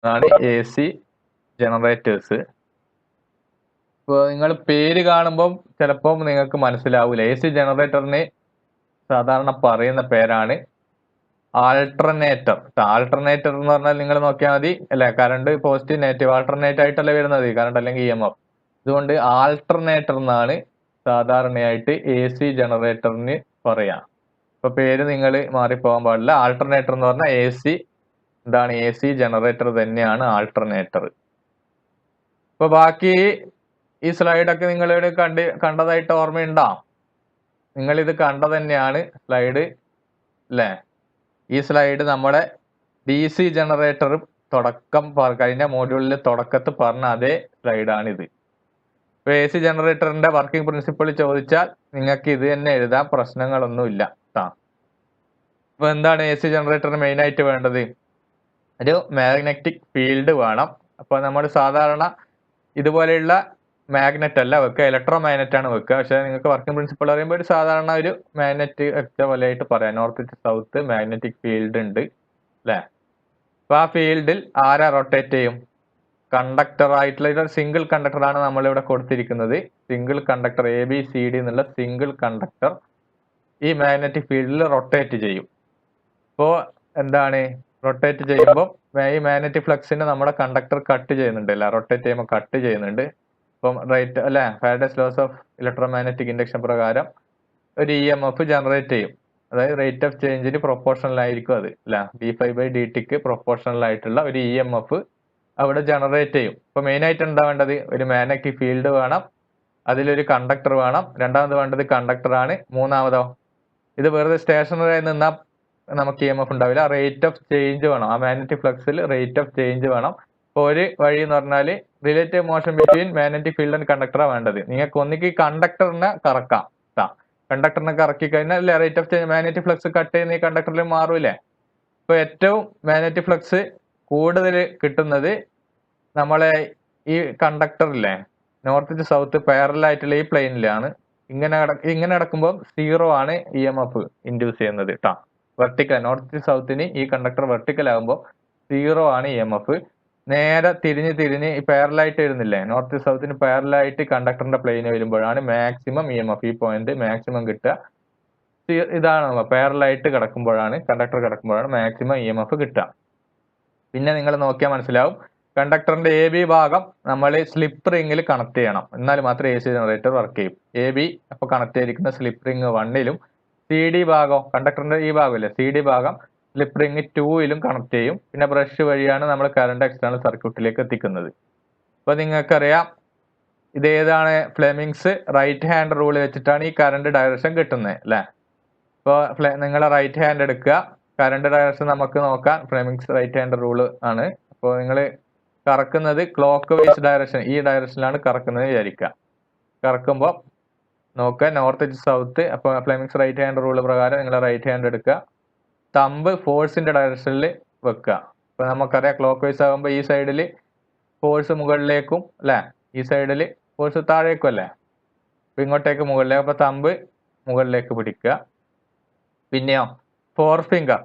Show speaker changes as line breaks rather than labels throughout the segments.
അതാണ് A C generators. ഇപ്പോൾ നിങ്ങൾ പേര് കാണുമ്പോൾ ചിലപ്പോൾ നിങ്ങൾക്ക് മനസ്സിലാവില്ല. എ സി ജനറേറ്ററിന് സാധാരണ പറയുന്ന പേരാണ് ആൾട്ടർനേറ്റർ. ആൾട്ടർനേറ്റർ എന്ന് പറഞ്ഞാൽ നിങ്ങൾ നോക്കിയാൽ മതി അല്ലെ, കറണ്ട് പോസിറ്റീവ് നെഗറ്റീവ് ആൾട്ടർനേറ്റ് ആയിട്ടല്ലേ വരുന്നത് കറണ്ട് അല്ലെങ്കിൽ EMF. അതുകൊണ്ട് ആൾട്ടർനേറ്റർ എന്നാണ് സാധാരണയായിട്ട് എ സി ജനറേറ്ററിന് പറയാം. ഇപ്പൊ പേര് നിങ്ങൾ മാറിപ്പോകാൻ പാടില്ല. ആൾട്ടർനേറ്റർ എന്ന് പറഞ്ഞാൽ എ സി എന്താണ് എ സി ജനറേറ്റർ തന്നെയാണ് ആൾട്ടർനേറ്റർ. ഇപ്പൊ ബാക്കി ഈ സ്ലൈഡൊക്കെ നിങ്ങൾ കണ്ടതായിട്ട് ഓർമ്മയുണ്ടോ? നിങ്ങൾ ഇത് കണ്ട തന്നെയാണ് സ്ലൈഡ് അല്ലേ? ഈ സ്ലൈഡ് നമ്മുടെ DC ജനറേറ്റർ കഴിഞ്ഞ മോഡ്യൂളിൽ തുടക്കത്ത് പറഞ്ഞ അതേ സ്ലൈഡാണിത്. ഇപ്പൊ എ സി ജനറേറ്ററിന്റെ വർക്കിംഗ് പ്രിൻസിപ്പിൾ ചോദിച്ചാൽ നിങ്ങൾക്ക് ഇത് തന്നെ എഴുതാൻ പ്രശ്നങ്ങളൊന്നുമില്ല. ഇപ്പൊ എന്താണ് എ സി ജനറേറ്ററിന് മെയിൻ ആയിട്ട് വേണ്ടത്? ഒരു മാഗ്നറ്റിക് ഫീൽഡ് വേണം. അപ്പൊ നമ്മൾ സാധാരണ ഇതുപോലെയുള്ള മാഗ്നറ്റ് അല്ല വെക്കുക, ഇലക്ട്രോ മാഗ്നറ്റ് ആണ് വെക്കുക. പക്ഷെ നിങ്ങൾക്ക് വർക്കിംഗ് പ്രിൻസിപ്പിൾ പറയുമ്പോൾ ഒരു സാധാരണ ഒരു മാഗ്നറ്റ് വെച്ച പോലെ ആയിട്ട് പറയാം. North to south magnetic field ഉണ്ട് അല്ലെ? അപ്പൊ ആ ഫീൽഡിൽ ആരാ റൊട്ടേറ്റ് ചെയ്യും? കണ്ടക്ടർ ആയിട്ടുള്ള ഒരു സിംഗിൾ കണ്ടക്ടർ ആണ് നമ്മളിവിടെ കൊടുത്തിരിക്കുന്നത്. സിംഗിൾ കണ്ടക്ടർ ABCD എന്നുള്ള സിംഗിൾ കണ്ടക്ടർ ഈ മാഗ്നറ്റിക് ഫീൽഡിൽ റൊട്ടേറ്റ് ചെയ്യും. ഇപ്പോ എന്താണ് റൊട്ടേറ്റ് ചെയ്യുമ്പോൾ ഈ മാഗ്നറ്റിക് ഫ്ലക്സിനെ നമ്മുടെ കണ്ടക്ടർ കട്ട് ചെയ്യുന്നുണ്ട് അല്ല, റൊട്ടേറ്റ് ചെയ്യുമ്പോൾ കട്ട് ചെയ്യുന്നുണ്ട്. ഇപ്പം റൈറ്റ് അല്ലെ, Faraday's laws of electromagnetic induction പ്രകാരം ഒരു EMF ജനറേറ്റ് ചെയ്യും. അതായത് റേറ്റ് ഓഫ് ചേഞ്ചിന് പ്രൊപ്പോർഷണൽ ആയിരിക്കും അത് അല്ലെ, dφ/dtക്ക് പ്രൊപ്പോർഷണൽ ആയിട്ടുള്ള ഒരു EMF അവിടെ ജനറേറ്റ് ചെയ്യും. ഇപ്പൊ മെയിൻ ആയിട്ട് എന്താ വേണ്ടത്? ഒരു മാഗ്നറ്റിക് ഫീൽഡ് വേണം, അതിലൊരു കണ്ടക്ടർ വേണം. രണ്ടാമത് വേണ്ടത് കണ്ടക്ടർ ആണ്. മൂന്നാമതോ, ഇത് വെറുതെ സ്റ്റേഷനറി ആയി നിന്നാൽ നമുക്ക് EMF ഉണ്ടാവില്ല. റേറ്റ് ഓഫ് ചേഞ്ച് വേണം. ആ മാഗ്നറ്റിക് ഫ്ലക്സിൽ റേറ്റ് ഓഫ് ചേഞ്ച് വേണം. ഇപ്പൊ ഒരു വഴി എന്ന് പറഞ്ഞാൽ relative motion between magnetic field and കണ്ടക്ടറാണ് വേണ്ടത്. നിങ്ങൾക്ക് ഒന്നിക്ക് കണ്ടക്ടറിനെ കറക്കാം. കണ്ടക്ടറിനെ കറക്കി കഴിഞ്ഞാൽ rate of change magnetic flux cut ചെയ്യുന്ന ഈ കണ്ടക്ടറിൽ മാറൂലേ? ഇപ്പൊ ഏറ്റവും മാഗ്നറ്റിക് ഫ്ലക്സ് കൂടുതൽ കിട്ടുന്നത് നമ്മളെ ഈ കണ്ടക്ടറില്ലേ, നോർത്ത് ടു സൗത്ത് പാരലൽ ആയിട്ടുള്ള ഈ പ്ലെയിനിലാണ്. ഇങ്ങനെ കിടക്കുമ്പോൾ 0 ആണ് EMF ഇൻഡ്യൂസ് ചെയ്യുന്നത് കേട്ടോ. വെർട്ടിക്കൽ നോർത്ത് ടു സൗത്തിന് ഈ കണ്ടക്ടർ വെർട്ടിക്കൽ ആകുമ്പോൾ 0 ആണ് EMF. നേരെ തിരിഞ്ഞ് പാരലായിട്ട് വരുന്നില്ലേ, നോർത്ത് ടു സൗത്തിന് പാരലായിട്ട് കണ്ടക്ടറിന്റെ പ്ലെയിന് വരുമ്പോഴാണ് മാക്സിമം EMF ഈ പോയിന്റ് മാക്സിമം കിട്ടുക. ഇതാണ് പാരലായിട്ട് കിടക്കുമ്പോഴാണ് കണ്ടക്ടർ കിടക്കുമ്പോഴാണ് മാക്സിമം EMF കിട്ടുക. പിന്നെ നിങ്ങൾ നോക്കിയാൽ മനസ്സിലാവും, കണ്ടക്ടറിന്റെ AB ഭാഗം നമ്മൾ സ്ലിപ്പ് റിംഗിൽ കണക്ട് ചെയ്യണം. എന്നാൽ മാത്രമേ AC ജനറേറ്റർ വർക്ക് ചെയ്യും. AB അപ്പൊ കണക്ട് ചെയ്തിരിക്കുന്ന സ്ലിപ്പ് റിംഗ് 1ലും CD ഭാഗം കണ്ടക്ടറിന്റെ ഈ ഭാഗമില്ലേ CD ഭാഗം സ്ലിപ്പ് റിംഗ് 2ലും കണക്ട് ചെയ്യും. പിന്നെ ബ്രഷ് വഴിയാണ് നമ്മൾ കറണ്ട് എക്സ്റ്റേണൽ സർക്യൂട്ടിലേക്ക് എത്തിക്കുന്നത്. അപ്പൊ നിങ്ങൾക്കറിയാം ഇത് ഏതാണ്? ഫ്ലെമിങ്സ് റൈറ്റ് ഹാൻഡ് റൂൾ വെച്ചിട്ടാണ് ഈ കറണ്ട് ഡയറക്ഷൻ കിട്ടുന്നത് അല്ലെ? ഇപ്പോൾ നിങ്ങൾ റൈറ്റ് ഹാൻഡ് എടുക്കുക, കറണ്ട് ഡയറക്ഷൻ നമുക്ക് നോക്കാം. ഫ്ലെമിങ്സ് റൈറ്റ് ഹാൻഡ് റൂൾ ആണ്. അപ്പോൾ നിങ്ങൾ കറക്കുന്നത് ക്ലോക്ക് വൈസ് ഡയറക്ഷൻ, ഈ ഡയറക്ഷനിലാണ് കറക്കുന്നത് വിചാരിക്കുക. കറക്കുമ്പോൾ നോക്കുക നോർത്ത് ടു സൗത്ത്. അപ്പോൾ ഫ്ലെമിങ്സ് റൈറ്റ് ഹാൻഡ് റൂൾ പ്രകാരം നിങ്ങൾ റൈറ്റ് ഹാൻഡ് എടുക്കുക, തമ്പ് ഫോഴ്സിന്റെ ഡയറക്ഷനിൽ വെക്കുക. അപ്പൊ നമുക്കറിയാം ക്ലോക്ക് വൈസ് ആകുമ്പോൾ ഈ സൈഡിൽ ഫോഴ്സ് മുകളിലേക്കും അല്ലെ, ഈ സൈഡിൽ ഫോഴ്സ് താഴേക്കും അല്ലേ, അപ്പൊ ഇങ്ങോട്ടേക്ക് മുകളിലേക്ക്. അപ്പൊ തമ്പ് മുകളിലേക്ക് പിടിക്കുക. പിന്നെയോ ഫോർ ഫിംഗർ,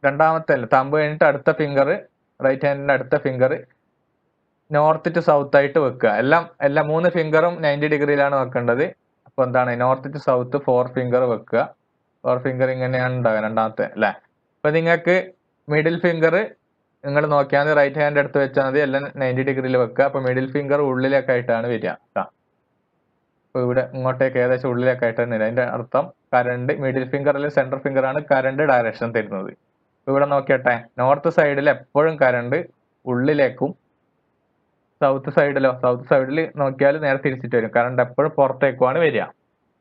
രണ്ടാമത്തെ അല്ല, തമ്പ് കഴിഞ്ഞിട്ട് അടുത്ത ഫിംഗർ, റൈറ്റ് ഹാൻഡിന്റെ അടുത്ത ഫിംഗർ നോർത്ത് ടു സൗത്ത് ആയിട്ട് വെക്കുക. എല്ലാം 3 ഫിംഗറും 90 ഡിഗ്രിയിലാണ് വെക്കേണ്ടത്. അപ്പൊ എന്താണ് നോർത്ത് ടു സൗത്ത് 4 ഫിംഗർ വെക്കുക. 4 ഫിംഗർ ഇങ്ങനെയാണ് ഉണ്ടാകുക രണ്ടാമത്തെ അല്ലെ. അപ്പൊ നിങ്ങൾക്ക് മിഡിൽ ഫിംഗർ നിങ്ങൾ നോക്കിയാൽ റൈറ്റ് ഹാൻഡ് എടുത്ത് വെച്ചാൽ മതി, എല്ലാം 90 ഡിഗ്രിയിൽ വെക്കുക. അപ്പൊ മിഡിൽ ഫിംഗർ ഉള്ളിലേക്കായിട്ടാണ് വരിക. അപ്പൊ ഇവിടെ ഇങ്ങോട്ടേക്ക് ഏകദേശം ഉള്ളിലേക്കായിട്ടാണ് വരിക. അതിന്റെ അർത്ഥം കറണ്ട് മിഡിൽ ഫിംഗർ അല്ലെങ്കിൽ സെൻട്രൽ ഫിംഗർ ആണ് കറണ്ട് ഡയറക്ഷൻ തരുന്നത്. ഇവിടെ നോക്കിയട്ടെ, നോർത്ത് സൈഡിൽ എപ്പോഴും കറണ്ട് ഉള്ളിലേക്കും, സൗത്ത് സൈഡിൽ നോക്കിയാൽ നേരെ തിരിച്ചിട്ട് വരും. കറണ്ട് എപ്പോഴും പുറത്തേക്കുമാണ് വരിക.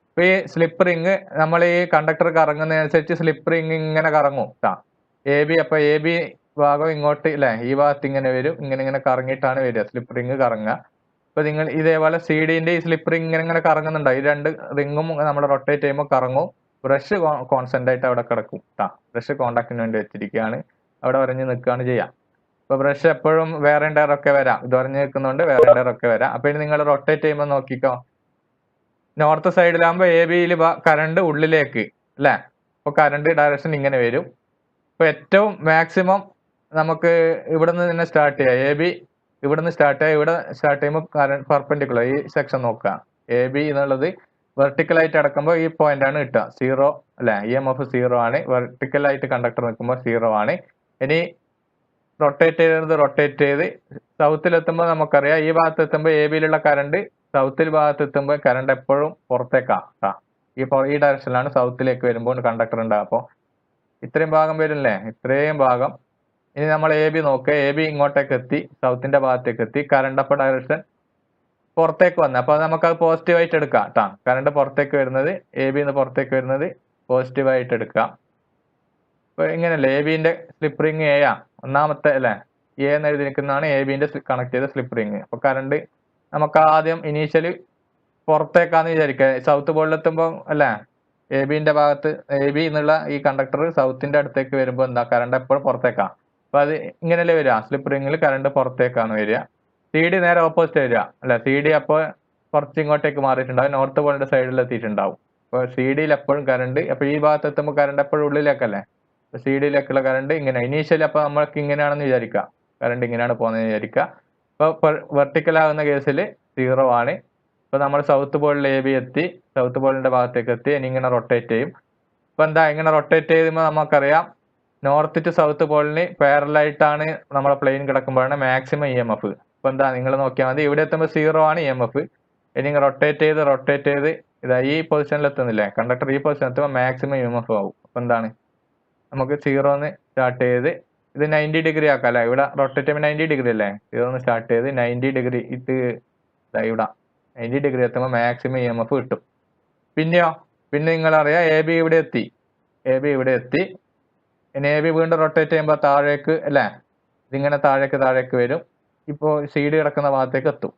അപ്പൊ ഈ സ്ലിപ്പ് റിംഗ് നമ്മൾ ഈ കണ്ടക്ടർ കറങ്ങുന്നതിനനുസരിച്ച് സ്ലിപ്പ് റിംഗ് ഇങ്ങനെ കറങ്ങും AB. അപ്പൊ AB ഭാഗം ഇങ്ങോട്ട് അല്ലെ, ഈ ഭാഗത്ത് ഇങ്ങനെ വരും, ഇങ്ങനെ കറങ്ങിയിട്ടാണ് വരിക സ്ലിപ്പ് റിംഗ് കറങ്ങുക. അപ്പൊ നിങ്ങൾ ഇതേപോലെ CD-ന്റെ ഈ സ്ലിപ്പ് റിംഗ് ഇങ്ങനെ കറങ്ങുന്നുണ്ടോ? ഈ 2 റിംഗും നമ്മൾ റൊട്ടേറ്റ് ചെയ്യുമ്പോൾ കറങ്ങും. ബ്രഷ് കോൺസ്റ്റന്റ് ആയിട്ട് അവിടെ കിടക്കും ബ്രഷ് കോണ്ടാക്ടിന് വേണ്ടി വെച്ചിരിക്കുകയാണ്, അവിടെ വരഞ്ഞ് നിൽക്കുകയാണ് ചെയ്യാം. ഇപ്പൊ ബ്രഷ് എപ്പോഴും വേറെ ഒക്കെ വരാം, ഇത് വരഞ്ഞ് നിൽക്കുന്നുണ്ട് വേറെ ഒക്കെ വരാം. അപ്പൊ ഇനി നിങ്ങൾ റൊട്ടേറ്റ് ചെയ്യുമ്പോൾ നോക്കിക്കോ, നോർത്ത് സൈഡിലാകുമ്പോൾ AB-യിൽ കറണ്ട് ഉള്ളിലേക്ക് അല്ലെ, അപ്പൊ കറണ്ട് ഡയറക്ഷൻ ഇങ്ങനെ വരും. ഇപ്പൊ ഏറ്റവും മാക്സിമം നമുക്ക് ഇവിടുന്ന് തന്നെ സ്റ്റാർട്ട് ചെയ്യാം. എ ബി ഇവിടുന്ന് സ്റ്റാർട്ട് ചെയ്യാം. ഇവിടെ സ്റ്റാർട്ട് ചെയ്യുമ്പോൾ പെർപെൻഡിക്കുലർ ഈ സെക്ഷൻ നോക്കുക. എ ബി എന്നുള്ളത് വെർട്ടിക്കലായിട്ട് അടക്കുമ്പോൾ ഈ പോയിന്റ് ആണ് കിട്ടുക. 0 അല്ലെ, EMF 0 ആണ്. വെർട്ടിക്കലായിട്ട് കണ്ടക്ടർ നിൽക്കുമ്പോൾ 0 ആണ്. ഇനി റൊട്ടേറ്റ് ചെയ്ത് സൗത്തിലെത്തുമ്പോൾ നമുക്കറിയാം ഈ ഭാഗത്ത് എത്തുമ്പോൾ എ ബിയിലുള്ള കറണ്ട് സൗത്തിൽ ഭാഗത്ത് എത്തുമ്പോൾ കറണ്ട് എപ്പോഴും പുറത്തേക്കാണ്. ഈ ഡയറക്ഷനിലാണ് സൗത്തിലേക്ക് വരുമ്പോൾ കണ്ടക്ടർ ഉണ്ടാകുക. അപ്പോൾ ഇത്രയും ഭാഗം വരില്ലേ, ഇത്രയും ഭാഗം. ഇനി നമ്മൾ എ ബി നോക്കുക. എ ബി ഇങ്ങോട്ടേക്ക് എത്തി, സൗത്തിന്റെ ഭാഗത്തേക്ക് എത്തി. കറണ്ട് അപ്പോൾ ഡയറക്ഷൻ പുറത്തേക്ക് വന്നു. അപ്പോൾ നമുക്കത് പോസിറ്റീവായിട്ട് എടുക്കാം കേട്ടോ. കറണ്ട് പുറത്തേക്ക് വരുന്നത്, എ ബി പുറത്തേക്ക് വരുന്നത് പോസിറ്റീവായിട്ട് എടുക്കാം. ഇപ്പൊ ഇങ്ങനെയല്ലേ, എ ബിന്റെ സ്ലിപ്പ് റിങ് എ ആ, ഒന്നാമത്തെ അല്ലെ, എ എന്ന് എഴുതി നിൽക്കുന്നതാണ് എ ബിന്റെ കണക്ട് ചെയ്ത സ്ലിപ്പ് റിങ്. അപ്പൊ കറണ്ട് നമുക്ക് ആദ്യം ഇനീഷ്യലി പുറത്തേക്കാന്ന് വിചാരിക്കുക. സൗത്ത് പോളിലെത്തുമ്പോൾ അല്ലെ, എ ബിന്റെ ഭാഗത്ത് എ ബി എന്നുള്ള ഈ കണ്ടക്ടർ സൗത്തിന്റെ അടുത്തേക്ക് വരുമ്പോൾ എന്താ, കറണ്ട് എപ്പോഴും പുറത്തേക്കാ. അപ്പൊ അത് ഇങ്ങനെയല്ലേ വരിക, സ്ലിപ്പ് റിങ്ങിൽ കറണ്ട് പുറത്തേക്കാണ് വരിക. സി ഡി നേരെ ഓപ്പോസിറ്റ് വരിക അല്ലെ. സി ഡി അപ്പോൾ കുറച്ച് ഇങ്ങോട്ടേക്ക് മാറിയിട്ടുണ്ടാവും, നോർത്ത് പോളിന്റെ സൈഡിൽ എത്തിയിട്ടുണ്ടാവും. അപ്പൊ സി ഡിയിൽ എപ്പോഴും കറണ്ട്, അപ്പൊ ഈ ഭാഗത്ത് എത്തുമ്പോൾ കറണ്ട് എപ്പോഴും ഉള്ളിലേക്കല്ലേ. സി ഡിയിലേക്കുള്ള കറണ്ട് ഇങ്ങനെ ഇനീഷ്യലി അപ്പൊ നമ്മൾക്ക് ഇങ്ങനെയാണെന്ന് വിചാരിക്കുക, കറണ്ട് ഇങ്ങനെയാണ് പോകുന്നത് വിചാരിക്കുക. അപ്പൊ വെർട്ടിക്കൽ ആകുന്ന കേസിൽ 0 ആണ്. ഇപ്പൊ നമ്മൾ സൗത്ത് പോളിൽ എ ബി എത്തി, സൗത്ത് പോളിന്റെ ഭാഗത്തേക്ക് എത്തി. ഇനി ഇങ്ങനെ റൊട്ടേറ്റ് ചെയ്യും. ഇപ്പൊ എന്താ, ഇങ്ങനെ റൊട്ടേറ്റ് ചെയ്യുമ്പോൾ നമുക്കറിയാം നോർത്ത് ടു സൗത്ത് പോളിന് പാരലായിട്ടാണ് നമ്മളെ പ്ലെയിൻ കിടക്കുമ്പോഴാണ് മാക്സിമം EMF. ഇപ്പൊ എന്താ, നിങ്ങൾ നോക്കിയാൽ മതി, ഇവിടെ എത്തുമ്പോൾ 0 ആണ് EMF. ഇനി റൊട്ടേറ്റ് ചെയ്ത് ഇതാ ഈ പൊസിഷനിൽ എത്തുന്നില്ലേ, കണ്ടക്ടർ ഈ പൊസിഷനിൽ എത്തുമ്പോൾ മാക്സിമം EMF ആവും. അപ്പൊ എന്താണ്, നമുക്ക് 0 സ്റ്റാർട്ട് ചെയ്ത് ഇത് 90 ഡിഗ്രി ആക്കാം അല്ലെ. ഇവിടെ റൊട്ടേറ്റ് ചെയ്യുമ്പോൾ 90 ഡിഗ്രി അല്ലേ. 0 സ്റ്റാർട്ട് ചെയ്ത് 90 ഡിഗ്രി ഇത് ഇവിടെ 90 ഡിഗ്രി എത്തുമ്പോൾ മാക്സിമം EMF കിട്ടും. പിന്നെ നിങ്ങളറിയാം എ ബി ഇവിടെ എത്തി. ഇനി എ ബി വീണ്ടും റൊട്ടേറ്റ് ചെയ്യുമ്പോൾ താഴേക്ക് അല്ലേ, ഇതിങ്ങനെ താഴേക്ക് വരും. ഇപ്പോൾ സി ഡി കിടക്കുന്ന ഭാഗത്തേക്ക് എത്തും.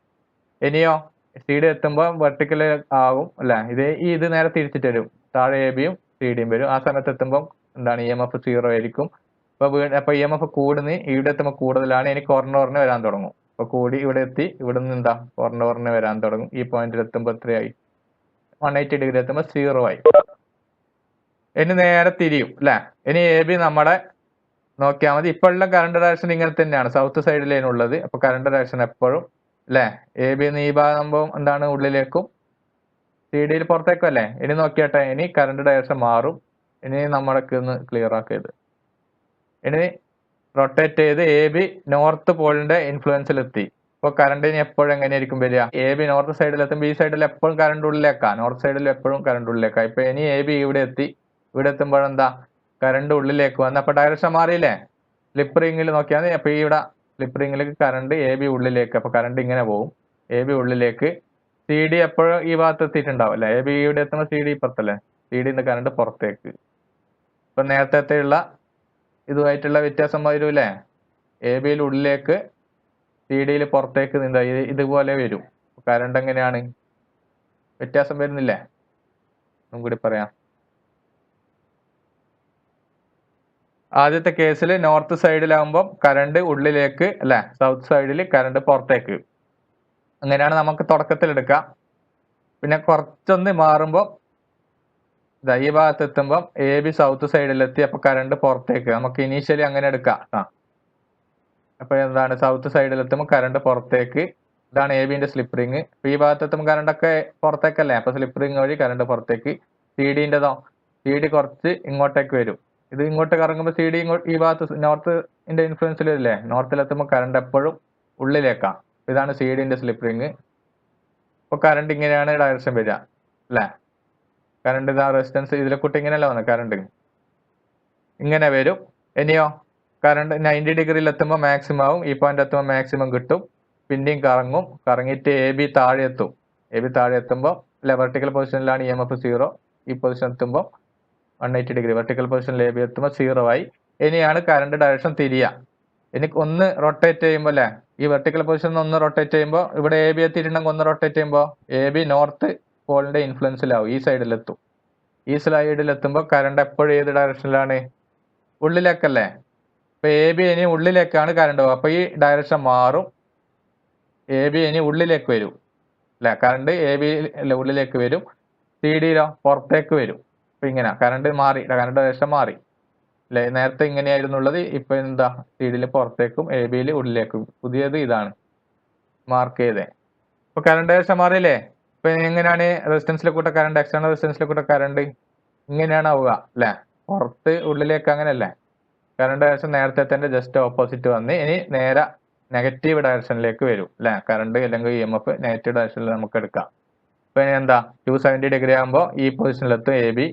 ഇനിയോ സി ഡി എത്തുമ്പോൾ വെർട്ടിക്കൽ ആകും അല്ലെ. ഇത് നേരെ തിരിച്ചിട്ട് വരും, താഴെ എ ബിയും സി ഡിയും വരും. ആ സമയത്ത് എത്തുമ്പോൾ എന്താണ്, EMF 0 ആയിരിക്കും. അപ്പൊ EMF കൂടുന്ന ഇവിടെ എത്തുമ്പോൾ കൂടുതലാണ്. ഇനി കോർണറിന് വരാൻ തുടങ്ങും. അപ്പൊ കൂടി ഇവിടെ എത്തി, ഇവിടെ നിന്ന് എന്താ കോർണറിന് വരാൻ തുടങ്ങും. ഈ പോയിന്റിൽ എത്തുമ്പോൾ എത്രയായി, 180 ഡിഗ്രി എത്തുമ്പോൾ 0 ആയി. ഇനി നേരെ തിരിയും അല്ലെ. ഇനി എ ബി നമ്മുടെ നോക്കിയാൽ മതി. ഇപ്പോഴുള്ള കറണ്ട് ഡയറക്ഷൻ ഇങ്ങനെ തന്നെയാണ്, സൗത്ത് സൈഡിലാണ് ഉള്ളത്. അപ്പൊ കറണ്ട് ഡയറക്ഷൻ എപ്പോഴും അല്ലെ, എ ബി ഈ ഭാഗം എന്താണ്, ഉള്ളിലേക്കും സി ഡിയിൽ പുറത്തേക്കും അല്ലേ. ഇനി നോക്കിയാട്ടെ, ഇനി കറണ്ട് ഡയറക്ഷൻ മാറും. ഇനി നമ്മൾക്ക് ഒന്ന് ക്ലിയർ ആക്കിയത്, ഇനി റൊട്ടേറ്റ് ചെയ്ത് എ ബി നോർത്ത് പോളിന്റെ ഇൻഫ്ലുവൻസിൽ എത്തി. ഇപ്പൊ കറണ്ട് ഇനി എപ്പോഴും എങ്ങനെയായിരിക്കും വരിക, എ ബി നോർത്ത് സൈഡിൽ എത്തുമ്പോൾ ഈ സൈഡിൽ എപ്പോഴും കറണ്ട് ഉള്ളിലേക്കാ, നോർത്ത് സൈഡിൽ എപ്പോഴും കറണ്ട് ഉള്ളിലേക്കാ. ഇപ്പൊ ഇനി എ ബി ഇവിടെ എത്തി, ഇവിടെ എത്തുമ്പോഴെന്താ കറണ്ട് ഉള്ളിലേക്ക് വന്ന്, അപ്പൊ ഡയറക്ഷൻ മാറിയില്ലേ. സ്ലിപ്പ് റിങ്ങിൽ നോക്കിയാൽ മതി. അപ്പൊ ഇവിടെ സ്ലിപ്പ് റിങ്ങിലേക്ക് കറണ്ട് എ ബി ഉള്ളിലേക്ക്, അപ്പൊ കറണ്ട് ഇങ്ങനെ പോകും, എ ബി ഉള്ളിലേക്ക്. സി ഡി എപ്പോഴും ഈ ഭാഗത്ത് എത്തിയിട്ടുണ്ടാവും അല്ലെ. എ ബി ഇവിടെ എത്തുമ്പോൾ സി ഡി ഇപ്പുറത്തല്ലേ, സി ഡിന്ന് കറണ്ട് പുറത്തേക്ക്. ഇപ്പൊ നേരത്തെ ഇതുമായിട്ടുള്ള വ്യത്യാസം വരൂല്ലേ. എ ബിയിൽ ഉള്ളിലേക്ക്, സി ഡിയിൽ പുറത്തേക്ക് നീന്താ, ഇതുപോലെ വരും. കറണ്ട് എങ്ങനെയാണ്, വ്യത്യാസം വരുന്നില്ലേ. ഒന്നും കൂടി പറയാം. ആദ്യത്തെ കേസിൽ നോർത്ത് സൈഡിലാകുമ്പോൾ കറണ്ട് ഉള്ളിലേക്ക് അല്ലെ, സൗത്ത് സൈഡിൽ കറണ്ട് പുറത്തേക്ക്. അങ്ങനെയാണ് നമുക്ക് തുടക്കത്തിൽ എടുക്കാം. പിന്നെ കുറച്ചൊന്ന് മാറുമ്പോൾ ഈ ഭാഗത്ത് എത്തുമ്പോൾ എ ബി സൗത്ത് സൈഡിലെത്തി, അപ്പൊ കറണ്ട് പുറത്തേക്ക്. നമുക്ക് ഇനീഷ്യലി അങ്ങനെ എടുക്കാം. അപ്പൊ എന്താണ്, സൗത്ത് സൈഡിലെത്തുമ്പോൾ കറണ്ട് പുറത്തേക്ക്. ഇതാണ് എ ബിന്റെ സ്ലിപ്പ് റിങ്. അപ്പൊ ഈ ഭാഗത്ത് എത്തുമ്പോൾ കറണ്ട് ഒക്കെ പുറത്തേക്കല്ലേ, അപ്പൊ സ്ലിപ്പ് റിങ് വഴി കറണ്ട് പുറത്തേക്ക്. സി ഡിന്റെതോ, സി ഡി കുറച്ച് ഇങ്ങോട്ടേക്ക് വരും. ഇത് ഇങ്ങോട്ട് കറങ്ങുമ്പോൾ സി ഡി ഈ ഭാഗത്ത് നോർത്തിന്റെ ഇൻഫ്ലുവൻസിൽ വരില്ലേ, നോർത്തിലെത്തുമ്പോൾ കറണ്ട് എപ്പോഴും ഉള്ളിലേക്കാം. ഇതാണ് സി ഡിന്റെ സ്ലിപ്പ് റിങ്. അപ്പൊ കറണ്ട് ഇങ്ങനെയാണ് ഡയറക്ഷൻ വരിക അല്ലെ. കറണ്ട് ഇതാ റെസിസ്റ്റൻസ് ഇതിലെ കൂട്ടി ഇങ്ങനെയല്ല വന്നത്, കറണ്ട് ഇങ്ങനെ വരും. ഇനിയോ കറണ്ട് 90 ഡിഗ്രിയിൽ എത്തുമ്പോൾ മാക്സിമം ആവും, ഈ പോയിന്റ് എത്തുമ്പോൾ മാക്സിമം കിട്ടും. പിന്നെയും കറങ്ങും, കറങ്ങിയിട്ട് എ ബി താഴെ എത്തും. എ ബി താഴെ എത്തുമ്പോൾ വെർട്ടിക്കൽ പൊസിഷനിലാണ് EMF 0. ഈ പൊസിഷൻ എത്തുമ്പോൾ 180 ഡിഗ്രി വെർട്ടിക്കൽ പൊസിഷനിൽ എ ബി എത്തുമ്പോൾ 0 ആയി. ഇനിയാണ് കറണ്ട് ഡയറക്ഷൻ തിരിയുക. ഇനി ഒന്ന് റൊട്ടേറ്റ് ചെയ്യുമ്പോൾ അല്ലെ, ഈ വെർട്ടിക്കൽ പൊസിഷനിൽ ഒന്ന് റൊട്ടേറ്റ് ചെയ്യുമ്പോൾ ഇവിടെ എ ബി എത്തിയിട്ടുണ്ടെങ്കിൽ ഒന്ന് റൊട്ടേറ്റ് ചെയ്യുമ്പോൾ എ ബി നോർത്ത് പോളിന്റെ ഇൻഫ്ലുവൻസിലാവും, ഈ സൈഡിലെത്തും. ഈ സൈഡിലെത്തുമ്പോൾ കറണ്ട് എപ്പോഴും ഏത് ഡയറക്ഷനിലാണ്, ഉള്ളിലേക്കല്ലേ. അപ്പൊ എ ബി ഇനി ഉള്ളിലേക്കാണ് കറണ്ട് പോകുക. അപ്പൊ ഈ ഡയറക്ഷൻ മാറും, എ ബി ഇനി ഉള്ളിലേക്ക് വരും അല്ലെ. കറണ്ട് എ ബി ഉള്ളിലേക്ക് വരും, സി ഡിയിലോ പുറത്തേക്ക് വരും. അപ്പൊ ഇങ്ങനെ കറണ്ട് മാറി, കറണ്ട് ഡയറക്ഷൻ മാറി. അല്ലെ? നേരത്തെ ഇങ്ങനെയായിരുന്നുള്ളത്, ഇപ്പൊ എന്താ, സീഡിൽ പുറത്തേക്കും എ ബിയിൽ ഉള്ളിലേക്കും. പുതിയത് ഇതാണ് മാർക്ക് ചെയ്തേ. ഇപ്പൊ കറണ്ട് ഡയറക്ഷൻ മാറിയില്ലേ? ഇപ്പൊ എങ്ങനെയാണ് റെസിസ്റ്റൻസിലെ കൂട്ട കറണ്ട്, എക്സ്റ്റേണൽ റെസിസ്റ്റൻസിലെ കൂട്ട കറണ്ട് ഇങ്ങനെയാണ് ആവുക അല്ലെ? പുറത്ത് ഉള്ളിലേക്ക് അങ്ങനെയല്ലേ? കറണ്ട് ഡയറക്ഷൻ നേരത്തെ തന്നെ ജസ്റ്റ് ഓപ്പോസിറ്റ് വന്ന് ഇനി നേരെ നെഗറ്റീവ് ഡയറക്ഷനിലേക്ക് വരും അല്ലെ? കറണ്ട് അല്ലെങ്കിൽ ഇ എം എഫ് നെഗറ്റീവ് ഡയറക്ഷനിൽ നമുക്ക് എടുക്കാം. ഇപ്പൊ എന്താ 270 ഡിഗ്രി ആകുമ്പോൾ ഈ പൊസിഷനിലെത്തും എ ബി.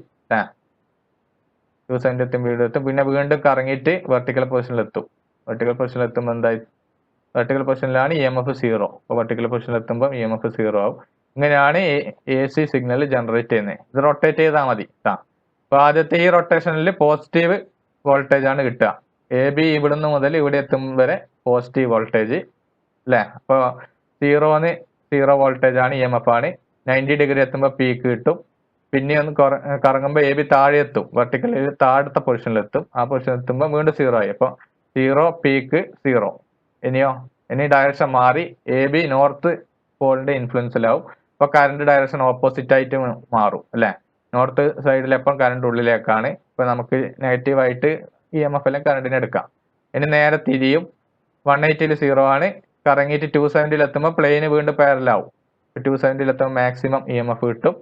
270 എത്തും, പിന്നെ വീണ്ടും കറങ്ങിയിട്ട് വെർട്ടിക്കൽ പൊസിഷനിലെത്തും. വെർട്ടിക്കൽ പൊസിഷനിൽ എത്തുമ്പോൾ എന്തായി? വെർട്ടിക്കൽ പൊസിഷനിലാണ് ഇ എം എഫ് 0. അപ്പോൾ വെർട്ടിക്കൽ പൊസിഷനിൽ എത്തുമ്പോൾ ഇ എം എഫ് 0 ആവും. ഇങ്ങനെയാണ് എ സി സിഗ്നൽ ജനറേറ്റ് ചെയ്യുന്നത്. ഇത് റൊട്ടേറ്റ് ചെയ്താൽ മതി. അപ്പൊ ആദ്യത്തെ ഈ റൊട്ടേഷനിൽ പോസിറ്റീവ് വോൾട്ടേജ് ആണ് കിട്ടുക. എ ബി ഇവിടുന്ന് മുതൽ ഇവിടെ എത്തും വരെ പോസിറ്റീവ് വോൾട്ടേജ് അല്ലെ? അപ്പൊ 0 വോൾട്ടേജ് ആണ്, ഇ എം എഫ് ആണ്. 90 ഡിഗ്രി എത്തുമ്പോൾ പീക്ക് കിട്ടും. പിന്നെ ഒന്ന് കറങ്ങുമ്പോൾ എ ബി താഴെ എത്തും, വെർട്ടിക്കലിൽ താഴത്തെ പൊസിഷനിലെത്തും. ആ പൊസിഷനിൽ എത്തുമ്പോൾ വീണ്ടും 0 ആയി. അപ്പൊ 0 പീക്ക് 0. ഇനി ഡയറക്ഷൻ മാറി എ ബി നോർത്ത് പോളിന്റെ ഇൻഫ്ലുവൻസിലാവും. അപ്പൊ കറണ്ട് ഡയറക്ഷൻ ഓപ്പോസിറ്റ് ആയിട്ട് മാറും അല്ലെ? നോർത്ത് സൈഡിലെപ്പം കറണ്ട് ഉള്ളിലേക്കാണ്. ഇപ്പൊ നമുക്ക് നെഗറ്റീവ് ആയിട്ട് ഇ എം എഫ് എല്ലാം കറണ്ടിന് എടുക്കാം. ഇനി നേരെ തിരിയും. 180 0 ആണ്. കറങ്ങിയിട്ട് 270 എത്തുമ്പോൾ പ്ലെയിന് വീണ്ടും പാരലാവും. 270 എത്തുമ്പോൾ മാക്സിമം ഇ എം എഫ് കിട്ടും.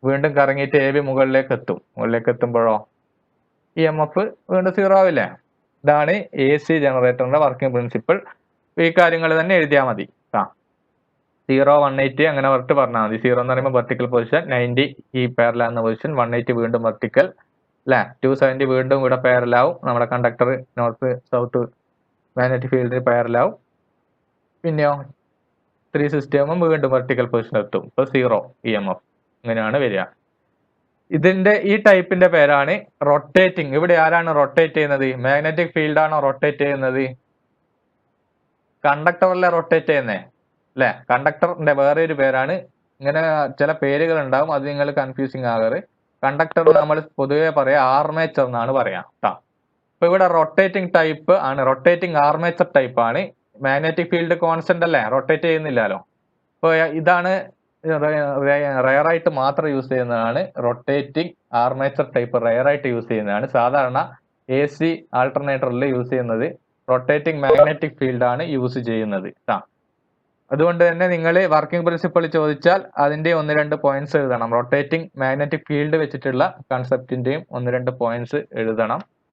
വീണ്ടും കറങ്ങിയിട്ട് എ ബി മുകളിലേക്ക് എത്തും. മുകളിലേക്ക് എത്തുമ്പോഴോ ഇ എം എഫ് വീണ്ടും 0 ആവില്ലേ? ഇതാണ് എ സി ജനറേറ്ററിന്റെ വർക്കിംഗ് പ്രിൻസിപ്പിൾ. ഈ കാര്യങ്ങൾ തന്നെ എഴുതിയാൽ മതി. 0 180 അങ്ങനെ പറഞ്ഞിട്ട് പറഞ്ഞാൽ മതി. 0 എന്ന് പറയുമ്പോൾ വെർട്ടിക്കൽ പൊസിഷൻ, 90 ഈ പാരലാകുന്ന പൊസിഷൻ, 180 വീണ്ടും വെർട്ടിക്കൽ അല്ലെ? 270 വീണ്ടും ഇവിടെ പാരലാവും. നമ്മുടെ കണ്ടക്ടർ നോർത്ത് സൗത്ത് മാഗ്നറ്റിക് ഫീൽഡിന് പാരലാവും. പിന്നെയോ 360 ആകുമ്പോൾ വീണ്ടും വെർട്ടിക്കൽ പൊസിഷൻ എത്തും. ഇപ്പൊ 0 ഇ എം എഫ് ഇങ്ങനെയാണ് വരിക. ഇതിന്റെ ഈ ടൈപ്പിന്റെ പേരാണ് റൊട്ടേറ്റിംഗ്. ഇവിടെ ആരാണ് റൊട്ടേറ്റ് ചെയ്യുന്നത്? മാഗ്നറ്റിക് ഫീൽഡ് ആണോ റൊട്ടേറ്റ് ചെയ്യുന്നത്? കണ്ടക്ടറല്ലേ റൊട്ടേറ്റ് ചെയ്യുന്നേ അല്ലെ? കണ്ടക്ടറിന്റെ വേറെ ഒരു പേരാണ്. ഇങ്ങനെ ചില പേരുകൾ ഉണ്ടാവും, അത് നിങ്ങൾ കൺഫ്യൂസിങ് ആകാറ്. കണ്ടക്ടർ നമ്മൾ പൊതുവെ പറയാ ആർമേച്ചർ എന്നാണ് പറയാ. അപ്പൊ ഇവിടെ റൊട്ടേറ്റിംഗ് ടൈപ്പ് ആണ്, റൊട്ടേറ്റിംഗ് ആർമേച്ചർ ടൈപ്പ് ആണ്. മാഗ്നറ്റിക് ഫീൽഡ് കോൺസ്റ്റന്റ് അല്ലേ, റൊട്ടേറ്റ് ചെയ്യുന്നില്ലല്ലോ. അപ്പൊ ഇതാണ് റയറായിട്ട് മാത്രം യൂസ് ചെയ്യുന്നതാണ്. റൊട്ടേറ്റിംഗ് ആർമേച്ചർ ടൈപ്പ് റയറായിട്ട് യൂസ് ചെയ്യുന്നതാണ്. സാധാരണ എ സി ആൾട്ടർനേറ്ററിൽ യൂസ് ചെയ്യുന്നത് റൊട്ടേറ്റിംഗ് മാഗ്നറ്റിക് ഫീൽഡ് ആണ് യൂസ് ചെയ്യുന്നത്. അതുകൊണ്ട് തന്നെ നിങ്ങൾ വർക്കിംഗ് പ്രിൻസിപ്പിൾ ചോദിച്ചാൽ അതിന്റെ 1-2 പോയിന്റ്സ് എഴുതണം. റൊട്ടേറ്റിംഗ് മാഗ്നറ്റിക് ഫീൽഡ് വെച്ചിട്ടുള്ള കൺസെപ്റ്റിന്റെയും 1-2 പോയിന്റ്സ് എഴുതണം.